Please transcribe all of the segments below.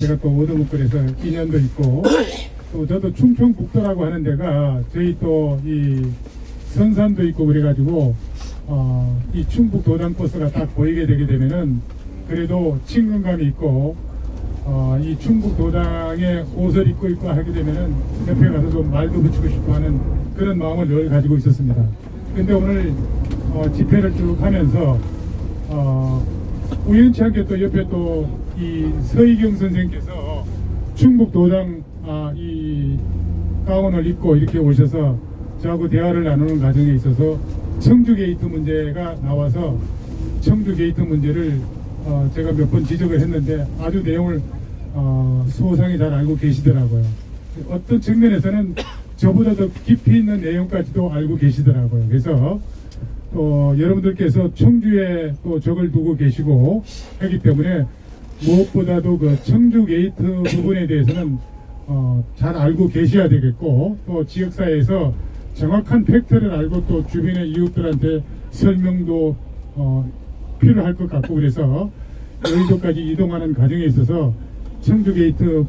제가 또 오도목걸에서 인연도 있고, 또 저도 충청북도라고 하는 데가 저희 또 이 선산도 있고 그래가지고 이 충북 도당버스가 딱 보이게 되게 되면은 그래도 친근감이 있고 이 충북 도당에 옷을 입고 있고 하게 되면은 옆에 가서 좀 말도 붙이고 싶어 하는 그런 마음을 늘 가지고 있었습니다. 근데 오늘 집회를 쭉 하면서 우연치 않게 또 옆에 또 이 서희경 선생께서 충북 도당 이 가운을 입고 이렇게 오셔서 저하고 대화를 나누는 과정에 있어서 청주 게이트 문제가 나와서 청주 게이트 문제를 제가 몇 번 지적을 했는데 아주 내용을 소상히 잘 알고 계시더라고요. 어떤 측면에서는 저보다 더 깊이 있는 내용까지도 알고 계시더라고요. 그래서 또 여러분들께서 청주에 또 적을 두고 계시고 하기 때문에 무엇보다도 그 청주 게이트 부분에 대해서는 잘 알고 계셔야 되겠고, 또 지역사회에서 정확한 팩트를 알고 또 주변의 이웃들한테 설명도 필요할 것 같고, 그래서 여의도까지 이동하는 과정에 있어서 청주 게이트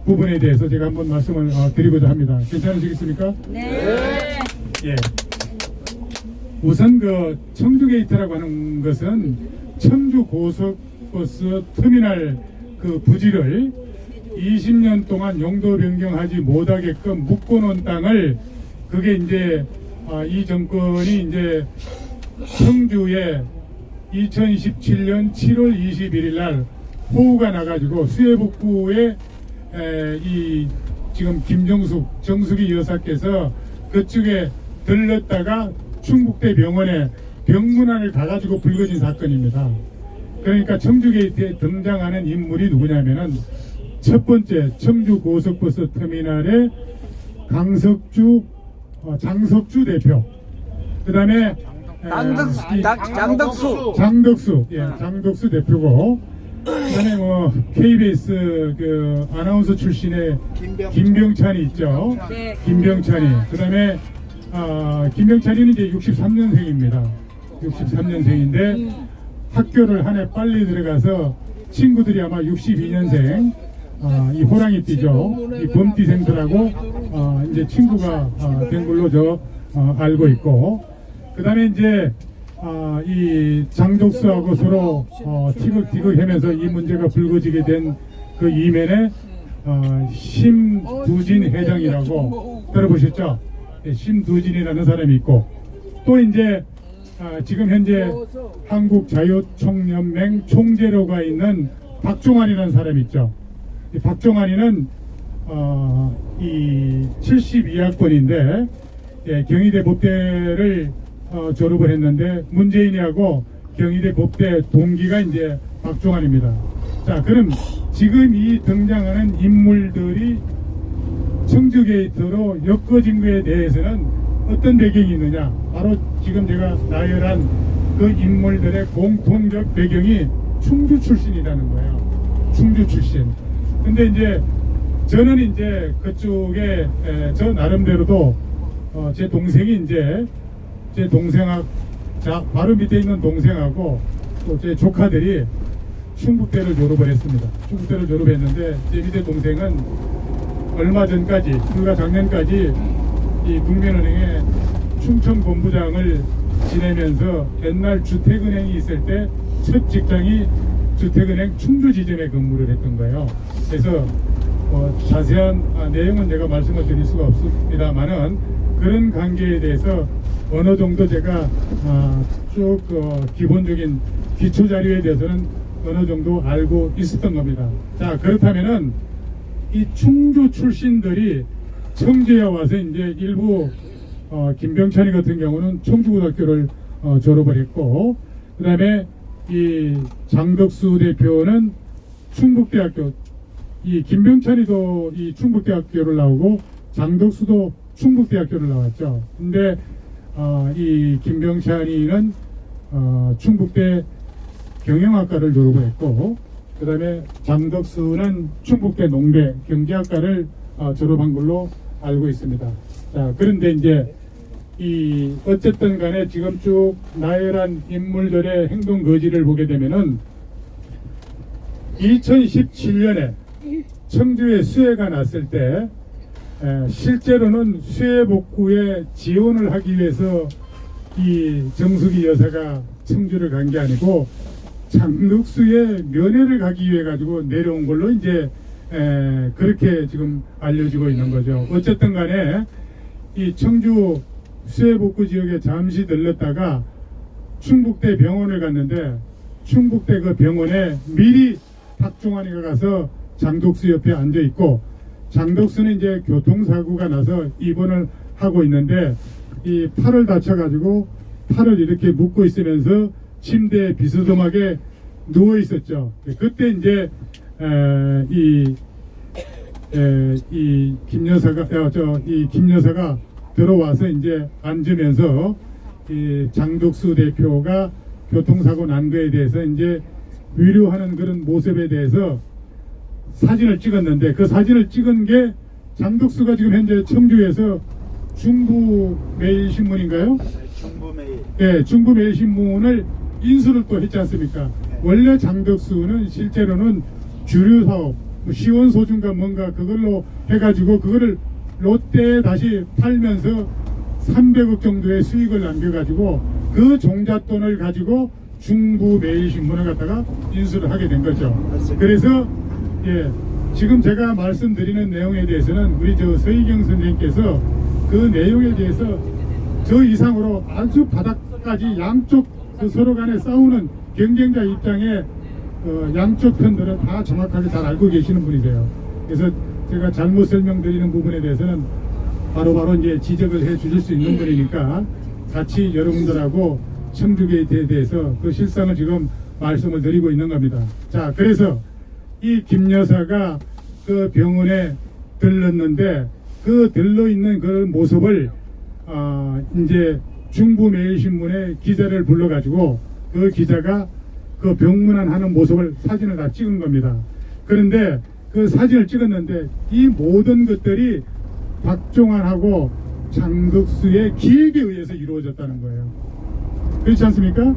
부분에 대해서 제가 한번 말씀을 드리고자 합니다. 괜찮으시겠습니까? 네. 예. 우선 그 청주 게이트라고 하는 것은 청주 고속버스 터미널 그 부지를 20년 동안 용도 변경하지 못하게끔 묶어놓은 땅을, 그게 이제 이 정권이 이제 청주에 2017년 7월 21일 날 호우가 나가지고 수해복구에 이 지금 정숙이 여사께서 그쪽에 들렀다가 충북대 병원에 병문안을 가가지고 불거진 사건입니다. 그러니까 청주 게이트에 등장하는 인물이 누구냐면은 첫 번째 청주 고속버스 터미널의 장석주 대표, 그 다음에 장덕수 대표고, 그다음에 뭐 KBS 그 아나운서 출신의 김병찬이 있죠. 네. 김병찬이. 그다음에 김병찬이는 이제 63년생입니다. 63년생인데 학교를 한 해 빨리 들어가서 친구들이 아마 62년생 이 호랑이띠죠. 이 범띠생들하고 이제 친구가 된 걸로 저 알고 있고, 그다음에 이제 이 장덕수하고 서로 티격태격하면서 이 문제가 불거지게 된 그 이면에 심두진 회장이라고 들어보셨죠? 네, 심두진이라는 사람이 있고, 또 이제 지금 현재 한국자유총연맹 총재로가 있는 박종환이라는 사람이 있죠. 이 박종환이는 이 72학번인데 경희대 법대를 졸업을 했는데 문재인이하고 경희대 법대 동기가 이제 박종환입니다. 자, 그럼 지금 이 등장하는 인물들이 청주 게이트로 엮어진 것에 대해서는 어떤 배경이 있느냐? 바로 지금 제가 나열한 그 인물들의 공통적 배경이 충주 출신이라는 거예요. 충주 출신. 근데 이제 저는 이제 그쪽에 저 나름대로도 제 동생이 이제 제 동생하고 바로 밑에 있는 동생하고 또 제 조카들이 충북대를 졸업을 했습니다. 충북대를 졸업했는데 제 밑에 동생은 얼마 전까지, 불과 작년까지 이 국민은행의 충청본부장을 지내면서 옛날 주택은행이 있을 때 첫 직장이 주택은행 충주 지점에 근무를 했던 거예요. 그래서 자세한 내용은 제가 말씀을 드릴 수가 없습니다만은 그런 관계에 대해서 어느 정도 제가 쭉 기본적인 기초 자료에 대해서는 어느 정도 알고 있었던 겁니다. 자, 그렇다면은 이 충주 출신들이 청주에 와서 이제 일부 김병찬이 같은 경우는 청주고등학교를 졸업을 했고, 그 다음에 이 장덕수 대표는 충북대학교, 이 김병찬이도 이 충북대학교를 나오고 장덕수도 충북대학교를 나왔죠. 근데 이 김병찬이는 충북대 경영학과를 졸업을 했고, 그 다음에 장덕수는 충북대 농대 경제학과를 졸업한 걸로 알고 있습니다. 자, 그런데 이제 이 어쨌든 간에 지금 쭉 나열한 인물들의 행동 거지를 보게 되면은 2017년에 청주에 수해가 났을 때 실제로는 수해 복구에 지원을 하기 위해서 이 정숙이 여사가 청주를 간 게 아니고 장덕수의 면회를 가기 위해 가지고 내려온 걸로 이제 그렇게 지금 알려지고 있는 거죠. 어쨌든 간에 이 청주 수해복구 지역에 잠시 들렀다가 충북대 병원을 갔는데 충북대 그 병원에 미리 박종환이가 가서 장덕수 옆에 앉아 있고 장덕수는 이제 교통사고가 나서 입원을 하고 있는데 이 팔을 다쳐가지고 팔을 이렇게 묶고 있으면서 침대에 비스듬하게 누워 있었죠. 그때 이제 이 김여사가 들어와서 이제 앉으면서 이 장덕수 대표가 교통사고 난 거에 대해서 이제 위로하는 그런 모습에 대해서 사진을 찍었는데 그 사진을 찍은 게 장덕수가 지금 현재 청주에서 중부매일신문인가요? 중부매일. 네, 중부매일신문을 인수를 또 했지 않습니까? 네. 원래 장덕수는 실제로는 주류사업, 시원소중과 뭔가 그걸로 해가지고 그거를 롯데에 다시 팔면서 300억 정도의 수익을 남겨가지고 그 종잣돈을 가지고 중부매일신문을 갖다가 인수를 하게 된 거죠. 맞습니다. 그래서 예, 지금 제가 말씀드리는 내용에 대해서는 우리 저 서희경 선생님께서 그 내용에 대해서 저 이상으로 아주 바닥까지 양쪽 그 서로 간에 싸우는 경쟁자 입장에 양쪽 편들은 다 정확하게 잘 알고 계시는 분이세요. 그래서 제가 잘못 설명드리는 부분에 대해서는 바로바로 이제 지적을 해 주실 수 있는 분이니까 같이 여러분들하고 청주게이트에 대해서 그 실상을 지금 말씀을 드리고 있는 겁니다. 자, 그래서 이 김 여사가 그 병원에 들렀는데 그 들러있는 그 모습을 이제 중부매일신문에 기자를 불러가지고 그 기자가 그 병문안 하는 모습을 사진을 다 찍은 겁니다. 그런데 그 사진을 찍었는데 이 모든 것들이 박종환하고 장덕수의 기획에 의해서 이루어졌다는 거예요. 그렇지 않습니까?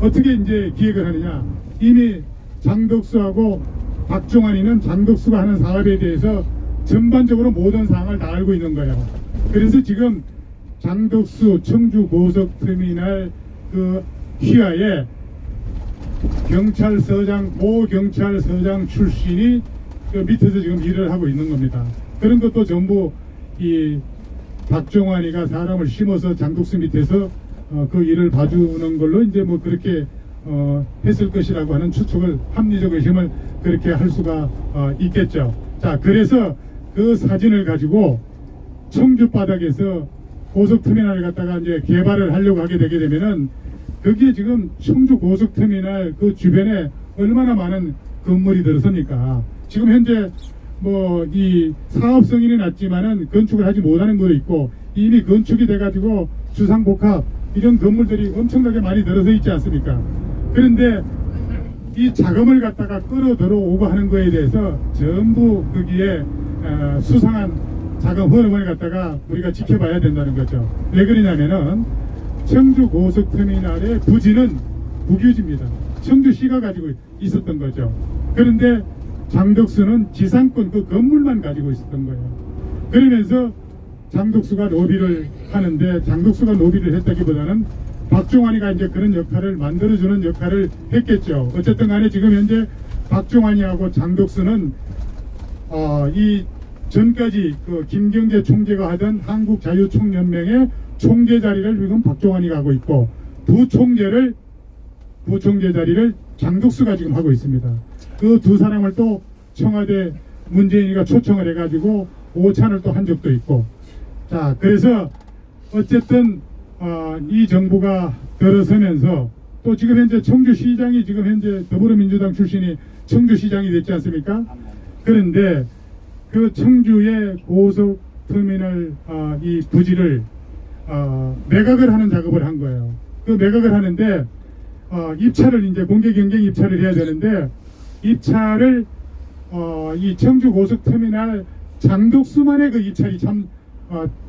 어떻게 이제 기획을 하느냐? 이미 장덕수하고 박종환이는 장덕수가 하는 사업에 대해서 전반적으로 모든 사항을 다 알고 있는 거예요. 그래서 지금 장덕수 청주 고속터미널 그 휘하에 경찰서장, 고경찰서장 출신이 그 밑에서 지금 일을 하고 있는 겁니다. 그런 것도 전부 이 박종환이가 사람을 심어서 장덕수 밑에서 그 일을 봐주는 걸로 이제 뭐 그렇게 했을 것이라고 하는 추측을, 합리적 의심을 그렇게 할 수가 있겠죠. 자, 그래서 그 사진을 가지고 청주 바닥에서 고속터미널을 갖다가 이제 개발을 하려고 하게 되게 되면은 거기에 지금 청주 고속터미널 그 주변에 얼마나 많은 건물이 들어섭니까? 지금 현재 뭐 이 사업 승인이 났지만은 건축을 하지 못하는 것도 있고 이미 건축이 돼가지고 주상복합 이런 건물들이 엄청나게 많이 들어서 있지 않습니까? 그런데 이 자금을 갖다가 끌어 들어오고 하는 거에 대해서 전부 거기에 수상한 자금 흐름을 갖다가 우리가 지켜봐야 된다는 거죠. 왜 그러냐면은 청주 고속터미널의 부지는 국유지입니다. 청주시가 가지고 있었던 거죠. 그런데 장덕수는 지상권 그 건물만 가지고 있었던 거예요. 그러면서 장덕수가 로비를 하는데, 장덕수가 로비를 했다기보다는 박종환이가 이제 그런 역할을 만들어주는 역할을 했겠죠. 어쨌든 간에 지금 현재 박종환이하고 장덕수는 이 전까지 그 김경재 총재가 하던 한국자유총연맹의 총재 자리를 지금 박종환이가 하고 있고, 부총재 자리를 장덕수가 지금 하고 있습니다. 그 두 사람을 또 청와대 문재인이가 초청을 해가지고 오찬을 또 한 적도 있고, 자, 그래서 어쨌든 이 정부가 들어서면서 또 지금 현재 청주시장이 지금 현재 더불어민주당 출신이 청주시장이 됐지 않습니까? 그런데 그 청주의 고속터미널 이 부지를 매각을 하는 작업을 한 거예요. 그 매각을 하는데 입찰을 이제 공개 경쟁 입찰을 해야 되는데, 입찰을 이 청주 고속터미널 장덕수만의 그 입찰이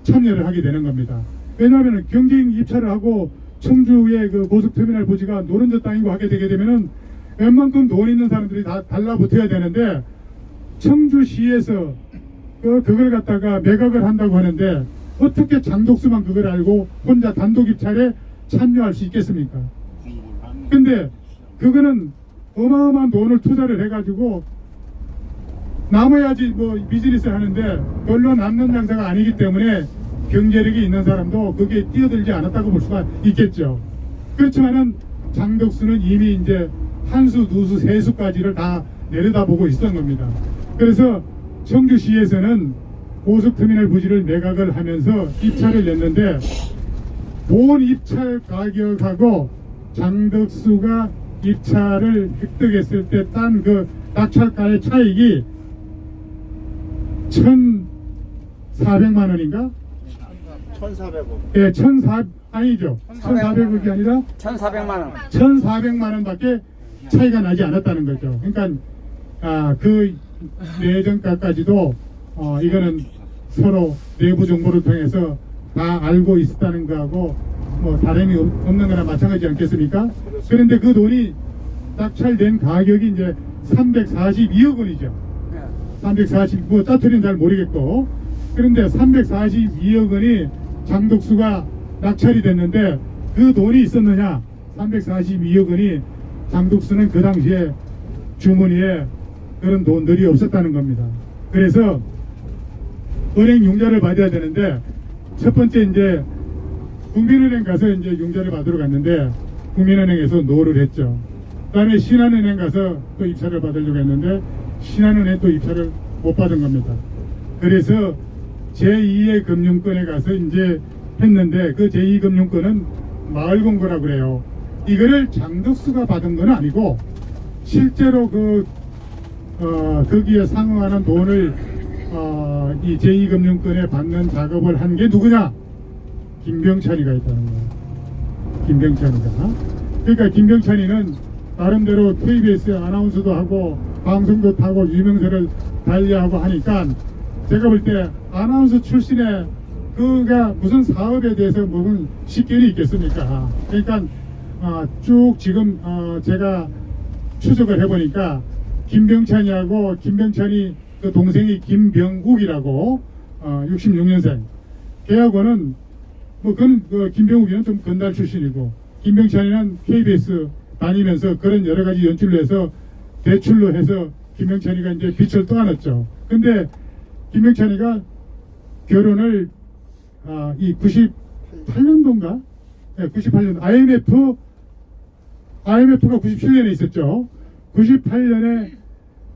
참여를 하게 되는 겁니다. 왜냐하면 경쟁 입찰을 하고 청주의 그 고속터미널 부지가 노른자 땅이고 하게 되게 되면은 웬만큼 돈 있는 사람들이 다 달라붙어야 되는데, 청주시에서 그걸 갖다가 매각을 한다고 하는데 어떻게 장독수만 그걸 알고 혼자 단독 입찰에 참여할 수 있겠습니까? 근데 그거는 어마어마한 돈을 투자를 해가지고 남아야지 뭐 비즈니스를 하는데 별로 남는 장사가 아니기 때문에 경제력이 있는 사람도 거기에 뛰어들지 않았다고 볼 수가 있겠죠. 그렇지만은 장독수는 이미 이제 한 수, 두 수, 세 수까지를 다 내려다보고 있었던 겁니다. 그래서 청주시에서는 고속터미널 부지를 매각을 하면서 입찰을 냈는데 본 입찰 가격하고 장독수가 입찰을 획득했을 때 딴 그 낙찰가의 차익이 1,400만 원인가? 1,400억. 예, 1,400 아니죠. 1,400억이 아니라 1,400만 원. 1,400만 원밖에 차이가 나지 않았다는 거죠. 그러니까 그 내정가까지도 이거는 서로 내부 정보를 통해서 다 알고 있었다는 거하고 뭐 다름이 없는 거나 마찬가지 않겠습니까? 그런데 그 돈이 낙찰된 가격이 이제 342억 원이죠. 340, 뭐 짜투리는 잘 모르겠고. 그런데 342억 원이 장독수가 낙찰이 됐는데 그 돈이 있었느냐? 342억 원이 장독수는 그 당시에 주머니에 그런 돈들이 없었다는 겁니다. 그래서 은행 융자를 받아야 되는데 첫 번째 이제 국민은행 가서 이제 융자를 받으러 갔는데 국민은행에서 노를 했죠. 그 다음에 신한은행 가서 또 입찰을 받으려고 했는데 신한은행 또 입찰을 못 받은 겁니다. 그래서 제2의 금융권에 가서 이제 했는데 그 제2금융권은 마을공고라고 그래요. 이거를 장독수가 받은 건 아니고 실제로 거기에 상응하는 돈을 이 제2금융권에 받는 작업을 한 게 누구냐? 김병찬이가 있다는 거예요. 김병찬이가. 그러니까 김병찬이는 나름대로 KBS에 아나운서도 하고 방송도 타고 유명세를 달리하고 하니까 제가 볼 때 아나운서 출신의 그가 무슨 사업에 대해서 무슨 식견이 있겠습니까? 그러니까 쭉 지금 제가 추적을 해보니까 김병찬이하고 김병찬이 그 동생이 김병욱이라고 66년생 걔하고는 뭐 그 김병욱이는 좀 건달 출신이고 김병찬이는 KBS 다니면서 그런 여러 가지 연출로 해서 대출로 해서 김병찬이가 이제 빛을 떠안았죠. 근데 김병찬이가 결혼을 이 98년도인가? 네, 98년 IMF가 97년에 있었죠. 98년에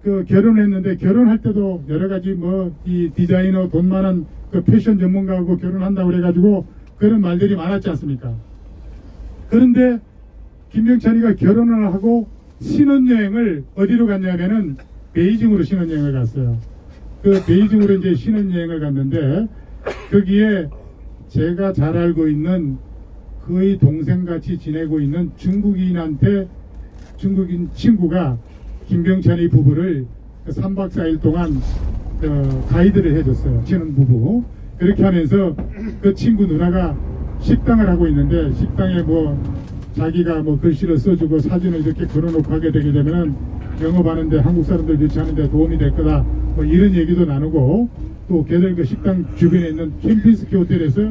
그 결혼했는데 결혼할 때도 여러 가지 뭐 이 디자이너 돈 많은 그 패션 전문가하고 결혼한다고 그래가지고 그런 말들이 많았지 않습니까? 그런데 김병찬이가 결혼을 하고 신혼여행을 어디로 갔냐면은 베이징으로 신혼여행을 갔어요. 그 베이징으로 이제 신혼여행을 갔는데 거기에 제가 잘 알고 있는 거의 동생같이 지내고 있는 중국인 친구가 김병찬이 부부를 3박 4일 동안 가이드를 해줬어요. 신혼부부. 그렇게 하면서 그 친구 누나가 식당을 하고 있는데 식당에 뭐 자기가 뭐 글씨를 써주고 사진을 이렇게 걸어놓고 하게 되게 되면은 영업하는데 한국 사람들 유치하는데 도움이 될 거다 뭐 이런 얘기도 나누고 또 걔들 그 식당 주변에 있는 캠핑스키 호텔에서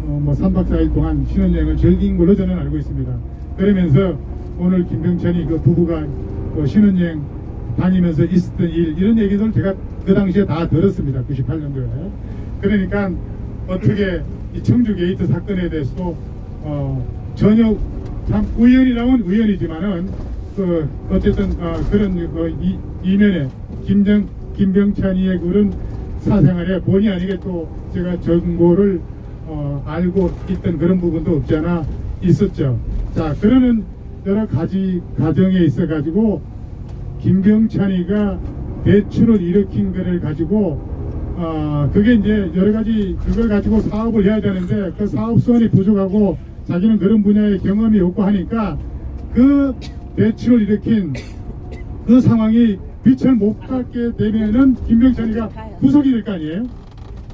뭐 3박 4일 동안 신혼여행을 즐긴 걸로 저는 알고 있습니다. 그러면서 오늘 김병찬이 그 부부가 신혼여행 다니면서 있었던 일 이런 얘기들 제가 그 당시에 다 들었습니다. 98년도에. 그러니까 어떻게 이 청주 게이트 사건에 대해서도 전혀 참 우연이라면 우연이지만은 어쨌든 그런 이면에 김병찬이의 그런 사생활에 본의 아니게 또 제가 정보를 알고 있던 그런 부분도 없지 않아 있었죠. 자, 그러는 여러 가지 과정에 있어 가지고 김병찬이가 대출을 일으킨 거를 가지고 그게 이제 여러 가지 그걸 가지고 사업을 해야 되는데 그 사업 수완이 부족하고 자기는 그런 분야의 경험이 없고 하니까 그 대출을 일으킨 그 상황이 빛을 못 받게 되면은 김병찬이가 구속이 될 거 아니에요?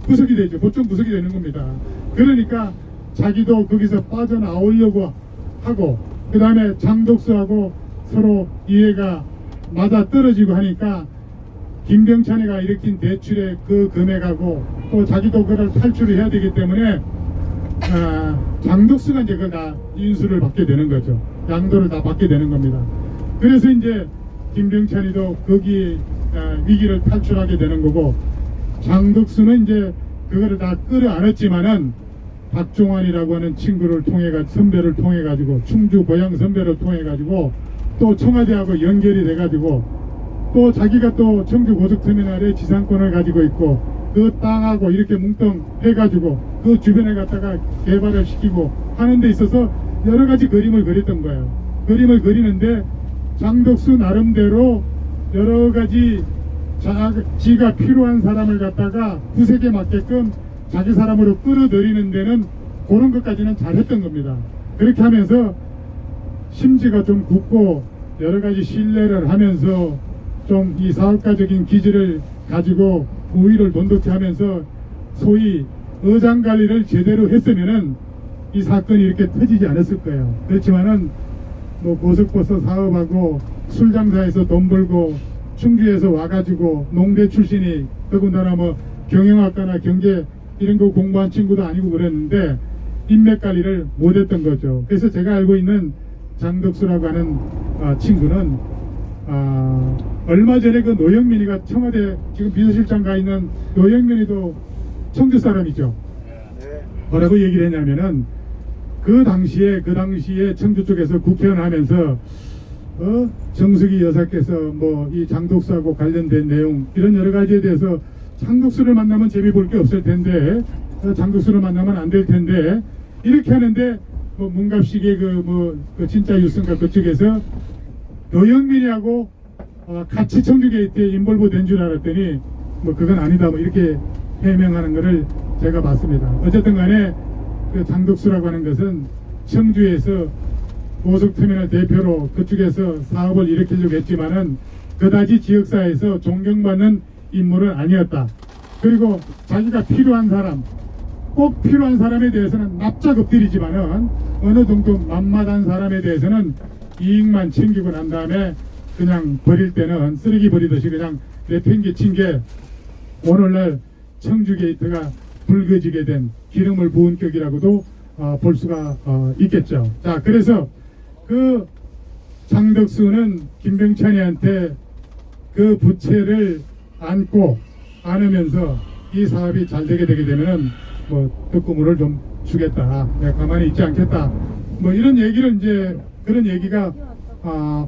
구속이 되죠. 보통 구속이 되는 겁니다. 그러니까 자기도 거기서 빠져나오려고 하고 그 다음에 장독수하고 서로 이해가 맞아 떨어지고 하니까 김병찬이가 일으킨 대출의 그 금액하고 또 자기도 그걸 탈출을 해야 되기 때문에 장덕수가 이제 그걸 다 인수를 받게 되는 거죠. 양도를 다 받게 되는 겁니다. 그래서 이제 김병찬이도 거기 위기를 탈출하게 되는 거고, 장덕수는 이제 그거를 다 끌어안았지만은 박종환이라고 하는 친구를 통해 선배를 통해 가지고, 충주 고향 선배를 통해 가지고 또 청와대하고 연결이 돼 가지고, 또 자기가 또 청주 고속터미널의 지상권을 가지고 있고 그 땅하고 이렇게 뭉뚱해 가지고 그 주변에 갖다가 개발을 시키고 하는 데 있어서 여러 가지 그림을 그렸던 거예요. 그림을 그리는데 장덕수 나름대로 여러 가지 지가 필요한 사람을 갖다가 구색에 맞게끔 자기 사람으로 끌어들이는 데는 그런 것까지는 잘했던 겁니다. 그렇게 하면서 심지가 좀 굳고 여러 가지 신뢰를 하면서 좀 이 사업가적인 기질을 가지고 우위를 돈독히 하면서 소위 어장관리를 제대로 했으면은 이 사건이 이렇게 터지지 않았을 거예요. 그렇지만은 뭐 고속버스 사업하고 술장사에서 돈 벌고 충주에서 와가지고 농대 출신이 더군다나 뭐 경영학과나 경제 이런 거 공부한 친구도 아니고 그랬는데 인맥관리를 못했던 거죠. 그래서 제가 알고 있는 장덕수라고 하는 친구는 얼마 전에 그 노영민이가 청와대 지금 비서실장 가 있는 노영민이도 청주 사람이죠. 네. 뭐라고 얘기를 했냐면은 그 당시에 청주 쪽에서 국회의원 하면서 정숙이 여사께서 뭐 이 장덕수하고 관련된 내용 이런 여러 가지에 대해서 장덕수를 만나면 재미 볼 게 없을 텐데 장덕수를 만나면 안 될 텐데 이렇게 하는데 뭐 문갑식의 그 진짜 뉴스인가 그쪽에서 노영민이하고 같이 청주 게이트에 인볼브 된 줄 알았더니 뭐 그건 아니다 뭐 이렇게 해명하는 거를 제가 봤습니다. 어쨌든 간에 그 장덕수라고 하는 것은 청주에서 고속터미널 대표로 그쪽에서 사업을 일으키려고 했지만은 그다지 지역사회에서 존경받는 인물은 아니었다. 그리고 자기가 필요한 사람, 꼭 필요한 사람에 대해서는 납작 엎드리지만은 어느 정도 만만한 사람에 대해서는 이익만 챙기고 난 다음에 그냥 버릴 때는 쓰레기 버리듯이 그냥 내팽개친 게 오늘날 청주 게이트가 붉어지게 된 기름을 부은 격이라고도 볼 수가 있겠죠. 자, 그래서 그 장덕수는 김병찬이한테 그 부채를 안으면서 이 사업이 잘 되게 되면은 뭐 떡고물을 좀 주겠다. 내가 가만히 있지 않겠다. 뭐 이런 얘기를 이제 그런 얘기가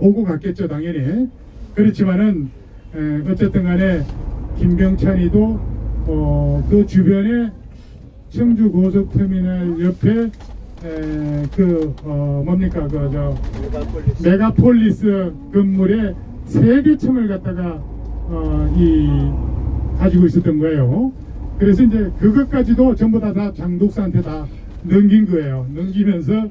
오고 갔겠죠, 당연히. 그렇지만은 어쨌든 간에 김병찬이도 그 주변에 청주 고속터미널 옆에 뭡니까 메가폴리스 건물에 3개층을 갖다가 가지고 있었던 거예요. 그래서 이제 그것까지도 전부 다 장덕수한테 다 넘긴 거예요. 넘기면서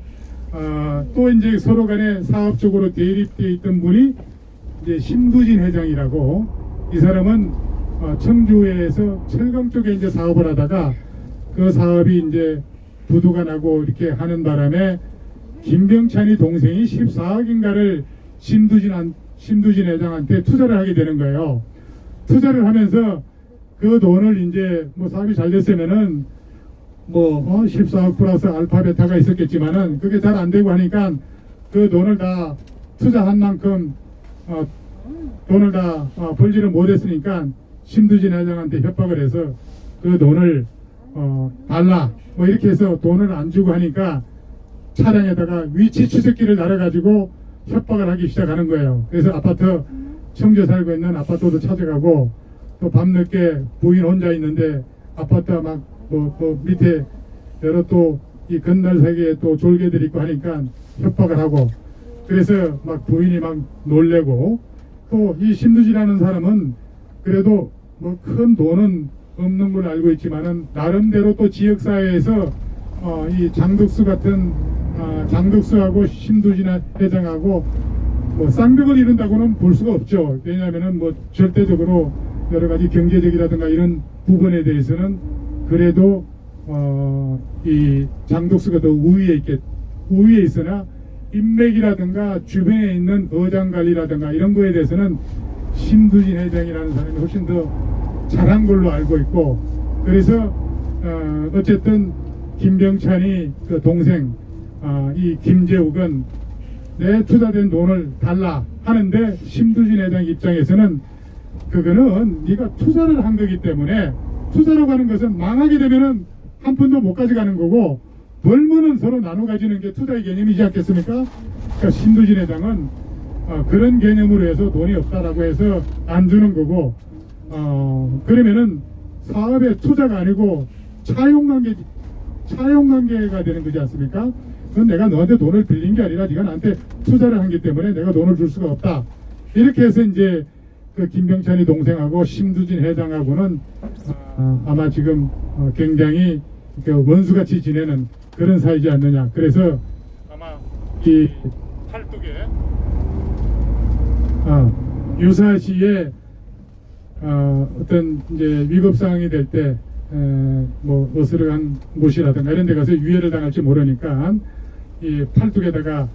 또 이제 서로 간에 사업적으로 대립되어 있던 분이 이제 신두진 회장이라고, 이 사람은 청주에서 철강 쪽에 이제 사업을 하다가 그 사업이 이제 부도가 나고 이렇게 하는 바람에 김병찬이 동생이 14억인가를 신두진 회장한테 투자를 하게 되는 거예요. 투자를 하면서 그 돈을 이제 뭐 사업이 잘 됐으면은 14억 플러스 알파 베타가 있었겠지만은 그게 잘 안 되고 하니까 그 돈을 다 투자한 만큼 돈을 다 벌지를 못했으니까 신두진 회장한테 협박을 해서 그 돈을 달라 뭐 이렇게 해서 돈을 안 주고 하니까 차량에다가 위치 추적기를 달아가지고 협박을 하기 시작하는 거예요. 그래서 아파트 청주에 살고 있는 아파트도 찾아가고 또 밤늦게 부인 혼자 있는데 아파트 막 밑에 여러 또 이 건널 세계에 또 졸개들이 있고 하니까 협박을 하고, 그래서 막 부인이 막 놀래고, 또 이 신두지라는 사람은 그래도 뭐 큰 돈은 없는 걸 알고 있지만은 나름대로 또 지역사회에서 이 장덕수 같은 장덕수하고 신두진 회장하고 뭐 쌍벽을 이룬다고는 볼 수가 없죠. 왜냐하면은 뭐 절대적으로 여러 가지 경제적이라든가 이런 부분에 대해서는 그래도 이 장덕수가 더 우위에 있으나 인맥이라든가 주변에 있는 어장관리라든가 이런 거에 대해서는 심두진 회장이라는 사람이 훨씬 더 잘한 걸로 알고 있고, 그래서 어쨌든 김병찬이 그 동생 이 김재욱은 내 투자된 돈을 달라 하는데, 심두진 회장 입장에서는 그거는 네가 투자를 한 거기 때문에, 투자라고 하는 것은 망하게 되면은 한 푼도 못 가져가는 거고, 벌면은 서로 나눠 가지는 게 투자의 개념이지 않겠습니까? 그러니까 심두진 회장은 그런 개념으로 해서 돈이 없다라고 해서 안 주는 거고, 그러면은 사업의 투자가 아니고 차용관계가 되는 거지 않습니까? 그건 내가 너한테 돈을 빌린 게 아니라 네가 나한테 투자를 한 기 때문에 내가 돈을 줄 수가 없다. 이렇게 해서 이제 그 김병찬이 동생하고 심두진 회장하고는 아마 지금 굉장히 그 원수같이 지내는 그런 사이지 않느냐. 그래서 아마 이 팔뚝에 유사시에 어떤 이제 위급 상황이 될 때 뭐 어스름한 못이라든가 이런 데 가서 유해를 당할지 모르니까 이 팔뚝에다가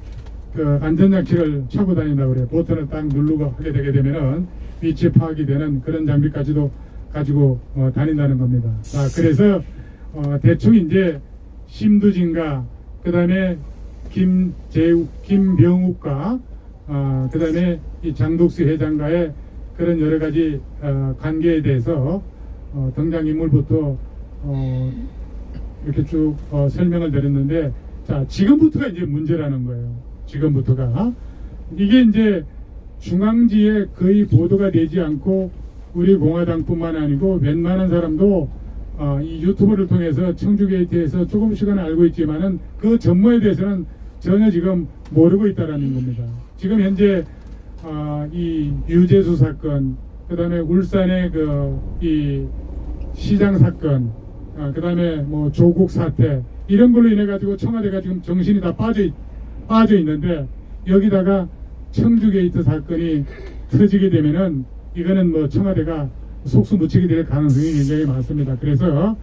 그 안전장치를 차고 다닌다고 그래요. 버튼을 딱 누르고 하게 되게 되면은 위치 파악이 되는 그런 장비까지도 가지고 다닌다는 겁니다. 그래서 대충 이제 심두진과 그 다음에 김병욱과 그 다음에 이 장독수 회장과의 그런 여러 가지 관계에 대해서 등장인물부터 이렇게 쭉 설명을 드렸는데, 자, 지금부터가 이제 문제라는 거예요. 지금부터가 이게 이제 중앙지에 거의 보도가 되지 않고, 우리 공화당뿐만 아니고 웬만한 사람도 이 유튜브를 통해서 청주게이트에서 조금씩은 알고 있지만은 그 전모에 대해서는 전혀 지금 모르고 있다라는 겁니다. 지금 현재 이 유재수 사건, 그 다음에 울산의 이 시장 사건, 그 다음에 뭐 조국 사태, 이런 걸로 인해 가지고 청와대가 지금 정신이 다 빠져 있는데, 여기다가 청주 게이트 사건이 터지게 되면은 이거는 뭐 청와대가 속수무책이 될 가능성이 굉장히 많습니다. 그래서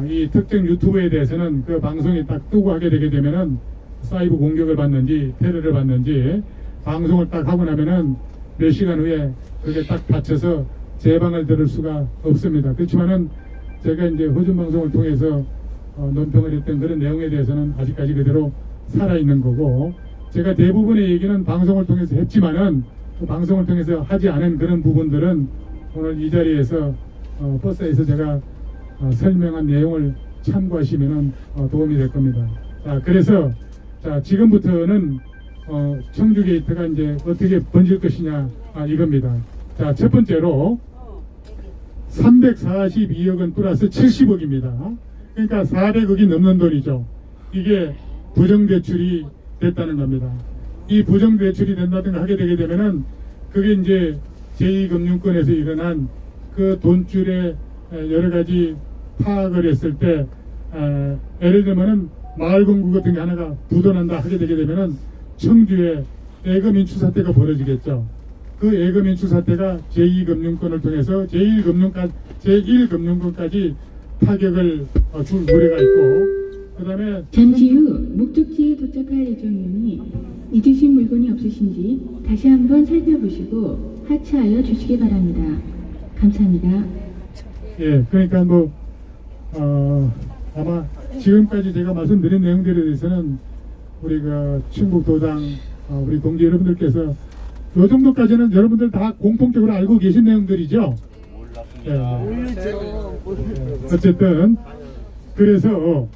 이 특정 유튜브에 대해서는 그 방송이 딱 뜨고 하게 되게 되면은 사이버 공격을 받는지 테러를 받는지, 방송을 딱 하고 나면은 몇 시간 후에 그게 딱 닫혀서 재방을 들을 수가 없습니다. 그렇지만은 제가 이제 허준 방송을 통해서 논평을 했던 그런 내용에 대해서는 아직까지 그대로 살아있는 거고, 제가 대부분의 얘기는 방송을 통해서 했지만은 또 방송을 통해서 하지 않은 그런 부분들은 오늘 이 자리에서 버스에서 제가 설명한 내용을 참고하시면은 도움이 될 겁니다. 자, 그래서 지금부터는 청주 게이트가 이제 어떻게 번질 것이냐 이겁니다. 자, 첫 번째로 342억 원 플러스 70억입니다. 그러니까 400억이 넘는 돈이죠. 이게 부정대출이 됐다는 겁니다. 이 부정대출이 된다든가 하게 되게 되면은 그게 이제 제2금융권에서 일어난 그 돈줄의 여러 가지 파악을 했을 때, 예를 들면은 마을건국 같은 게 하나가 부도난다 하게 되게 되면은 청주에 예금 인출 사태가 벌어지겠죠. 그 예금 인출 사태가 제2금융권을 통해서 제1금융권까지 타격을 줄 우려가 있고, 그 다음에 잠시 후 목적지에 도착할 예정이니 잊으신 물건이 없으신지 다시 한번 살펴보시고 하차하여 주시기 바랍니다. 감사합니다. 예, 그러니까 뭐 아마 지금까지 제가 말씀드린 내용들에 대해서는 우리가 충북도당 우리 동지 여러분들께서 요 정도까지는 여러분들 다 공통적으로 알고 계신 내용들이죠. 몰랐습니다. 어쨌든 그래서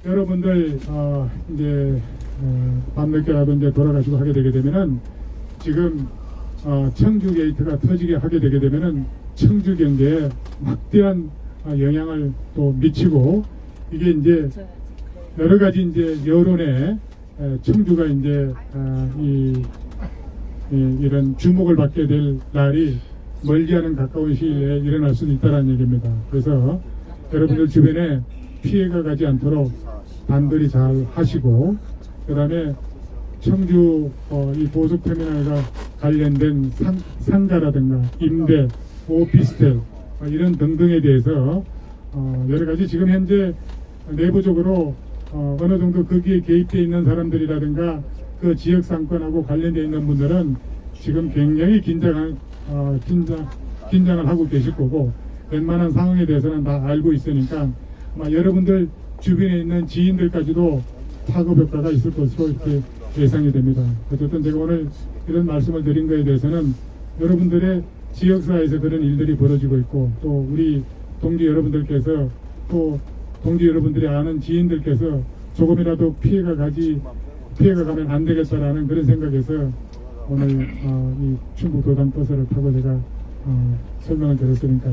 여러분들 이제 밤늦게라도 이제 돌아가시고 하게 되게 되면은 지금 청주 게이트가 터지게 하게 되게 되면은 청주 경제에 막대한 영향을 또 미치고, 이게 이제 여러 가지 이제 여론에 청주가 이제 이런 주목을 받게 될 날이 멀지 않은 가까운 시일에 일어날 수도 있다는 얘기입니다. 그래서 여러분들 주변에 피해가 가지 않도록 단들이 잘 하시고, 그 다음에 청주 이 고속터미널과 관련된 상가라든가 임대, 오피스텔 이런 등등에 대해서 여러 가지 지금 현재 내부적으로 어느 정도 거기에 개입되어 있는 사람들이라든가 그 지역 상권하고 관련되어 있는 분들은 지금 굉장히 긴장을 하고 계실 거고 웬만한 상황에 대해서는 다 알고 있으니까 아마 여러분들 주변에 있는 지인들까지도 파급 효과가 있을 것으로 이렇게 예상이 됩니다. 어쨌든 제가 오늘 이런 말씀을 드린 거에 대해서는 여러분들의 지역사회에서 그런 일들이 벌어지고 있고 또 우리 동지 여러분들께서 또 동지 여러분들이 아는 지인들께서 조금이라도 피해가 가면 안 되겠다라는 그런 생각에서 오늘 이 충북 도당 버스를 타고 제가 설명을 드렸으니까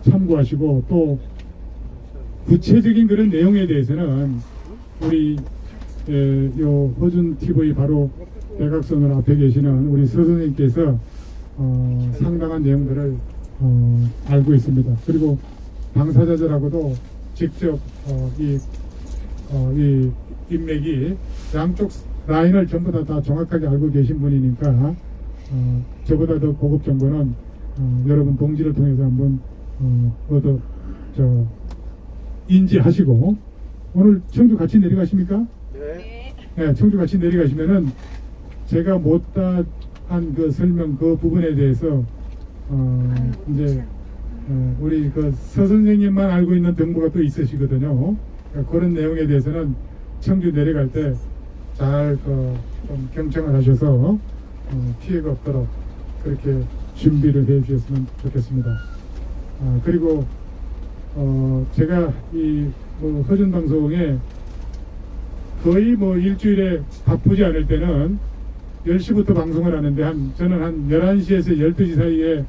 참고하시고 또 구체적인 그런 내용에 대해서는 우리 요 허준 TV 바로 대각선으로 앞에 계시는 우리 서 선생님께서 상당한 내용들을 알고 있습니다. 그리고 당사자들하고도 직접 이 인맥이 양쪽 라인을 전부 다 정확하게 알고 계신 분이니까 저보다 더 고급 정보는 여러분 동지를 통해서 한번 인지하시고 오늘 청주 같이 내려가십니까? 네, 청주 같이 내려가시면은 제가 못다한 그 설명 그 부분에 대해서 이제 우리 그 서 선생님만 알고 있는 정보가 또 있으시거든요. 그런 내용에 대해서는 청주 내려갈 때 잘 좀 경청을 하셔서 피해가 없도록 그렇게 준비를 해 주셨으면 좋겠습니다. 그리고 제가 이 허준 방송에 거의 일주일에 바쁘지 않을 때는 10시부터 방송을 하는데 저는 한 11시에서 12시 사이에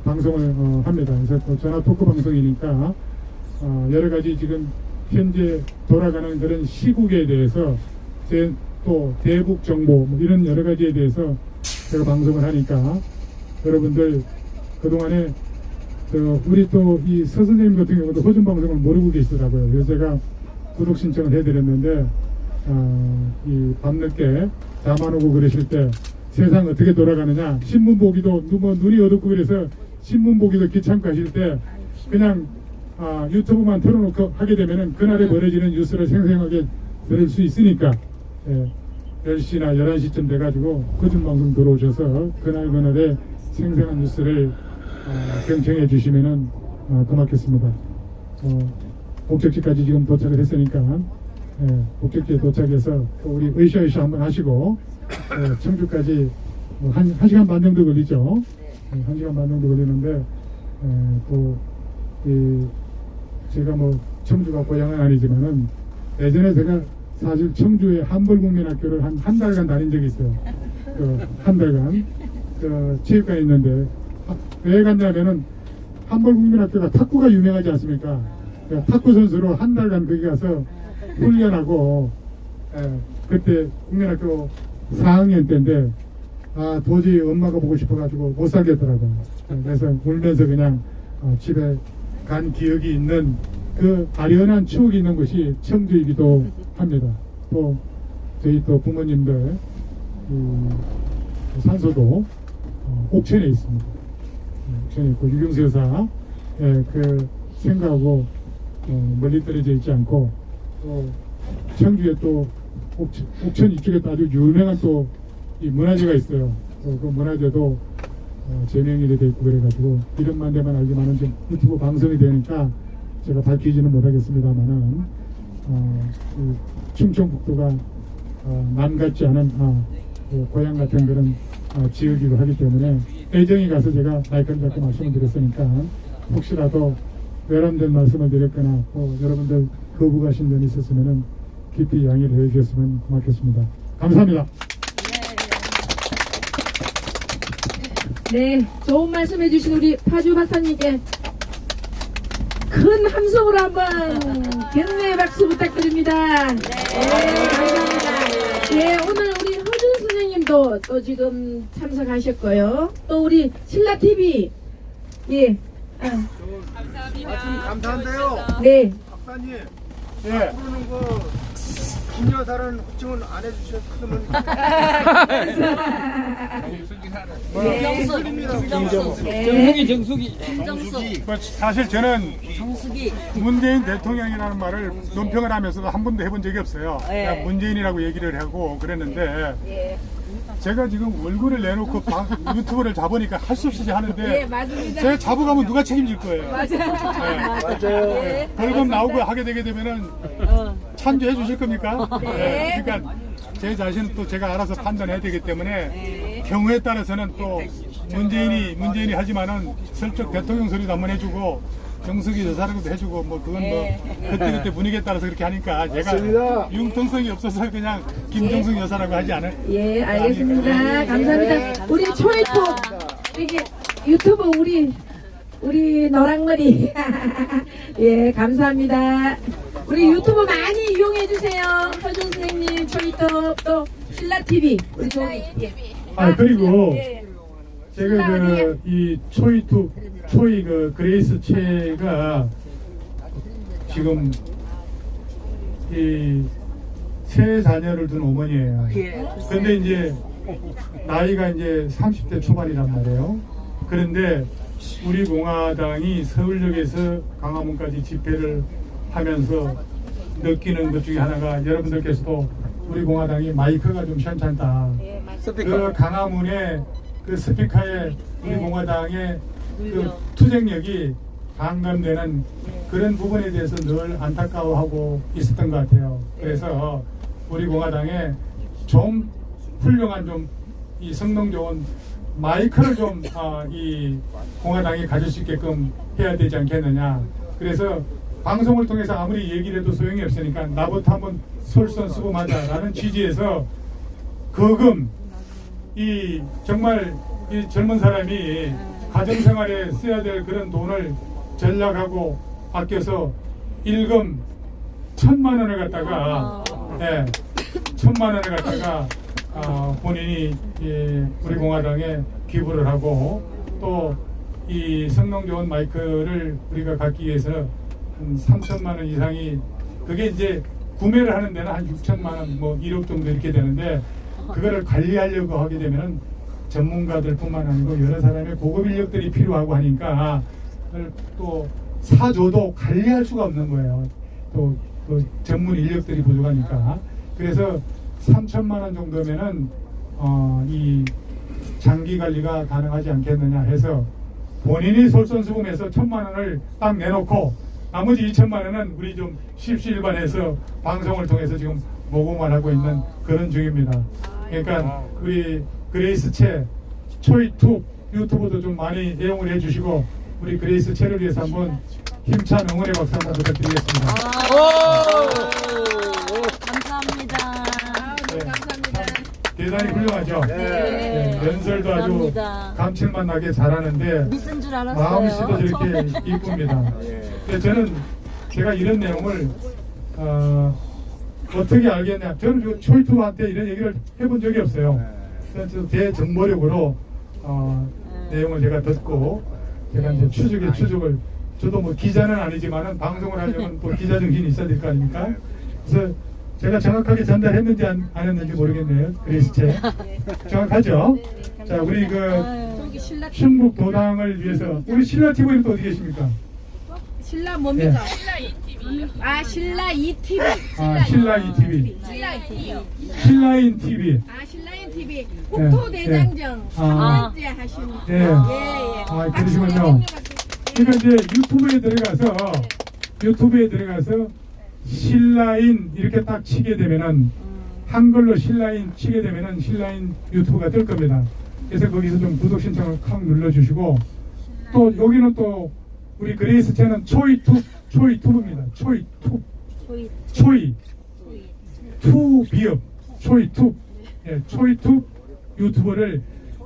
방송을 합니다. 그래서 또 전화 토크 방송이니까 여러 가지 지금 현재 돌아가는 그런 시국에 대해서 또 대북 정보 이런 여러 가지에 대해서 제가 방송을 하니까 여러분들 그동안에 우리 또 이 서 선생님 같은 경우도 허준 방송을 모르고 계시더라고요. 그래서 제가 구독 신청을 해드렸는데 이 밤늦게 잠안 오고 그러실 때 세상 어떻게 돌아가느냐 신문 보기도 눈이 어둡고 그래서 신문 보기도 귀찮고 하실 때 그냥 유튜브만 틀어놓고 하게 되면은 그날에 벌어지는 뉴스를 생생하게 들을 수 있으니까 10시나 11시쯤 돼가지고 허준 방송 들어오셔서 그날에 생생한 뉴스를 경청해 주시면은 고맙겠습니다. 목적지까지 지금 도착을 했으니까 목적지에 도착해서 또 우리 으쌰으쌰 한번 하시고 청주까지 한 시간 반 정도 걸리죠. 1시간 반 정도 걸리는데 또 제가 청주가 고향은 아니지만은 예전에 제가 사실 청주에 한벌국민학교를 한 달간 다닌 적이 있어요. 한 달간 체육관에 있는데 왜 갔냐면은 한벌국민학교가 탁구가 유명하지 않습니까? 탁구 선수로 한 달간 거기 가서 훈련하고 그때 국민학교 4학년 때인데 도저히 엄마가 보고 싶어가지고 못 살겠더라고요. 그래서 울면서 그냥 집에 간 기억이 있는 그 아련한 추억이 있는 곳이 청주이기도 합니다. 또 저희 또 부모님들 산소도 옥천에 있습니다. 옥천에 있고 유경수 여사 그 생각하고 멀리 떨어져 있지 않고 또 청주에 또 옥천 이쪽에 또 아주 유명한 또 이 문화재가 있어요. 그 문화재도 제명일이 돼 있고 그래가지고 이름만 되면 알지만은 좀 유튜브 방송이 되니까 제가 밝히지는 못하겠습니다만은 충청북도가 남 같지 않은 고향 같은 그런 지역이고 하기 때문에 애정이 가서 제가 마이크를 잡고 말씀을 드렸으니까 혹시라도 외람된 말씀을 드렸거나 여러분들 거부가신 점이 있었으면 깊이 양해를 해주셨으면 고맙겠습니다. 감사합니다. 네, 좋은 말씀 해주신 우리 파주 박사님께 큰 함성으로 한번 격려의 박수 부탁드립니다. 네, 감사합니다. 네, 오늘 우리 허준 선생님도 또 지금 참석하셨고요. 또 우리 신라TV, 예. 감사한데요. 네. 박사님. 예. 앞으로는 긴 여사는 호칭은 안 해주셨으면 정숙이. 사실 저는 문재인 대통령이라는 말을 논평을 하면서도 한 번도 해본 적이 없어요. 그냥 문재인이라고 얘기를 하고 그랬는데 제가 지금 얼굴을 내놓고 유튜브를 잡으니까 할 수 없이 하는데 예, 맞습니다. 제가 잡아가면 누가 책임질 거예요. 맞아요. 맞아요. 벌금 나오고 하게 되게 되면은 참조해 주실 겁니까? 네. 그러니까 제 자신은 또 제가 알아서 판단해야 되기 때문에 경우에 따라서는 또 문재인이 하지만은 슬쩍 대통령 소리도 한번 해주고 정석이 여사라고도 해주고 뭐 그건 뭐 그때 분위기에 따라서 그렇게 하니까 제가 맞습니다. 융통성이 없어서 그냥 김정숙 여사라고 하지 않아요? 예, 알겠습니다. 감사합니다. 우리 초이토 이게 유튜브 우리 노랑머리 예, 감사합니다. 우리 유튜브 많이 이용해 주세요. 허준 선생님, 초이토 또 신라 TV 우리 종이. 그리고 예. 제가 이 초이 그레이스 채가 지금 이 세 자녀를 둔 어머니예요. 근데 이제 나이가 이제 30대 초반이란 말이에요. 그런데 우리 공화당이 서울역에서 강화문까지 집회를 하면서 느끼는 것 중에 하나가 여러분들께서도 우리 공화당이 마이크가 좀 괜찮다. 그 강화문에 그 스피커에 우리 공화당의 그 투쟁력이 감감되는 그런 부분에 대해서 늘 안타까워하고 있었던 것 같아요. 그래서 우리 공화당에 좀 훌륭한 좀 이 성능 좋은 마이크를 좀 이 공화당이 가질 수 있게끔 해야 되지 않겠느냐. 그래서 방송을 통해서 아무리 얘기를 해도 소용이 없으니까 나부터 한번 솔선수범하자라는 취지에서 거금 이 정말 이 젊은 사람이 가정생활에 써야 될 그런 돈을 전략하고 아껴서 일금 1,000만 원을 갖다가 1,000만 원을 갖다가 본인이 우리 공화당에 기부를 하고 또 이 성능 좋은 마이크를 우리가 갖기 위해서 한 3,000만 원 이상이 그게 이제 구매를 하는 데는 한 6천만 원, 뭐 1억 정도 이렇게 되는데 그거를 관리하려고 하게 되면은 전문가들뿐만 아니고 여러 사람의 고급 인력들이 필요하고 하니까 그걸 또 사줘도 관리할 수가 없는 거예요. 또 그 전문 인력들이 부족하니까. 그래서 3천만 원 정도면은 이 장기 관리가 가능하지 않겠느냐 해서 본인이 솔선수범해서 1,000만 원을 딱 내놓고 나머지 2천만 원은 우리 좀 십시일반해서 방송을 통해서 지금 모금을 하고 있는 그런 중입니다. 그러니까 우리 그레이스 채 초이2 유튜브도 좀 많이 애용을 해주시고 우리 그레이스 채를 위해서 한번 힘찬 응원의 박수 한번 부탁드리겠습니다. 감사합니다. 감사합니다. 대단히 훌륭하죠. 연설도 아주 감사합니다. 감칠맛 나게 잘하는 미스인 줄 알았어요. 마음씨도 저렇게 이쁩니다. 근데 저는 제가 이런 내용을 어떻게 알겠냐. 저는 초이투한테 이런 얘기를 해본 적이 없어요. 그래서 대정보력으로 내용을 제가 듣고 제가 이제 추적을 저도 뭐 기자는 아니지만은 방송을 하려면 또 기자 정신이 있어야 될 거 아닙니까? 그래서 제가 정확하게 전달했는지 안 했는지 모르겠네요. 그레이스체 정확하죠? 자, 우리 저기 신라 충북 도당을 위해서 우리 신라 TV는 또 어디 계십니까? 신라 뭡니까? 예. 신라 ETV. 신라 ETV. 신라 ETV. 신라 ETV. 신라인 TV. 신라인 TV. 국토대장정 예. 3년째 하시는. 예. 예. 그러시군요. 그러니까 이제 유튜브에 들어가서 신라인 이렇게 딱 치게 되면은 한글로 신라인 치게 되면은 신라인 유튜브가 뜰 겁니다. 그래서 거기서 좀 구독 신청을 칵 눌러주시고 또 여기는 또 우리 그레이스 채는 초이2입니다. 초이 투 비읍 초이2 초이2 유튜브를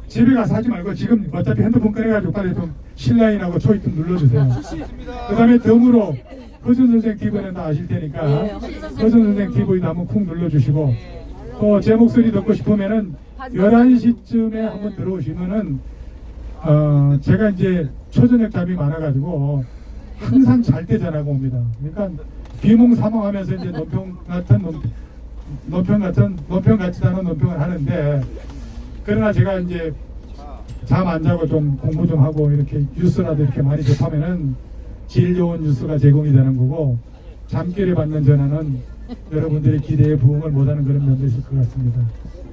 집에 가서 하지 말고 지금 어차피 핸드폰 꺼내가지고 빨리 좀 신라인하고 초이2 눌러주세요. 그 다음에 덤으로 허준 선생 TV는 다 아실 테니까 허준 선생 TV도 한번 쿵 눌러주시고 또 제 목소리 듣고 싶으면은 11시쯤에 한번 들어오시면은 제가 이제 초저녁 잠이 많아가지고 항상 잘 때 전화가 옵니다. 그러니까 비몽사몽하면서 이제 논평 같지도 않은 논평을 하는데 그러나 제가 이제 잠 안 자고 좀 공부 좀 하고 이렇게 뉴스라도 이렇게 많이 접하면은 질 좋은 뉴스가 제공이 되는 거고 잠결에 받는 전화는 여러분들의 기대에 부응을 못하는 그런 면도 있을 것 같습니다.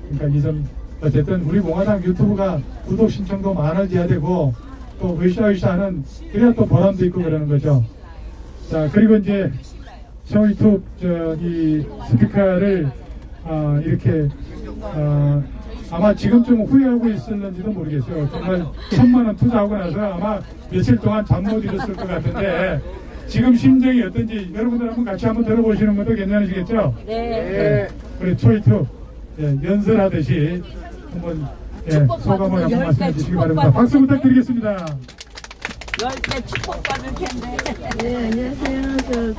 그러니까 이 점 어쨌든 우리 공화당 유튜브가 구독 신청도 많아져야 되고 또 으쌰으쌰하는 그래야 또 보람도 있고 그러는 거죠. 자, 그리고 이제 쇼유튜브 이 스피커를 이렇게 아마 지금쯤 후회하고 있을는지도 모르겠어요. 정말 1,000만 원 투자하고 나서 아마 며칠 동안 잠 못 이뤘을 것 같은데 지금 심정이 어떤지 여러분들 한번 같이 한번 들어보시는 것도 괜찮으시겠죠? 네. 우리 초이투 연설하듯이 한번 소감을 한번 말씀해 주시기 바랍니다. 박수 부탁드리겠습니다. 10배 축복받을 텐데. 네, 안녕하세요.